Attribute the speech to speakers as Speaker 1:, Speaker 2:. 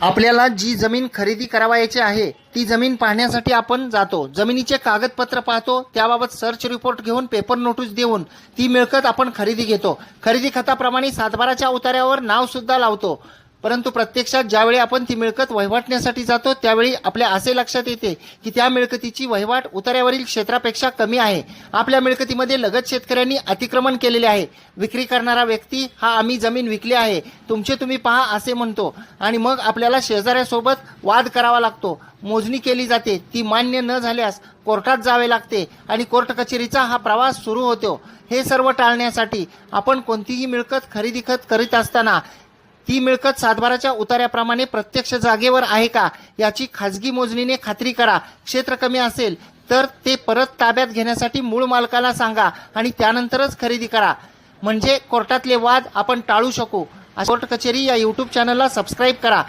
Speaker 1: आपल्याला जी जमीन खरेदी करावयाची आहे ती जमीन पाहण्यासाठी आपण जातो। जमिनीचे कागदपत्र पाहतो, त्याबाबत सर्च रिपोर्ट घेऊन पेपर नोटीस देऊन ती मिळकत आपण खरेदी घेतो। खरेदी खताप्रमाणे सातबाराच्या उतार्यावर नाव सुद्धा लावतो। परंतु प्रत्यक्षात ज्यावेळी आपण ती मिळकत वहिवाटण्यासाठी जातो त्यावेळी आपल्या असे लक्षात येते की त्या मिळकतीची वहिवाट उतार्यावरील क्षेत्रापेक्षा कमी आहे। आपल्या मिळकतीमध्ये लगत शेतकऱ्यांनी अतिक्रमण केलेले आहे। विक्री करणारा व्यक्ती हा आम्ही जमीन विकली आहे, तुमचे तुम्ही पहा असे म्हणतो आणि मग आपल्याला शेजाऱ्यासोबत वाद करावा लागतो। मोजणी केली जाते, ती मान्य न झाल्यास कोर्टात जावे लागते आणि कोर्ट कचेरीचा हा प्रवास सुरू होतो। हे सर्व टाळण्यासाठी आपण कोणतीही मिळकत खरेदी करीत असताना ती मिळकत सातबाराच्या उतार्याप्रमाणे प्रत्यक्ष जागेवर आहे का याची खाजगी मोजणीने खात्री करा। क्षेत्र कमी असेल तर ते परत ताब्यात घेण्यासाठी मूळ मालकाला सांगा आणि त्यानंतरच खरेदी करा, म्हणजे कोर्टातले वाद आपण टाळू शकू। कोर्ट कचेरी या YouTube चॅनलला सबस्क्राईब करा।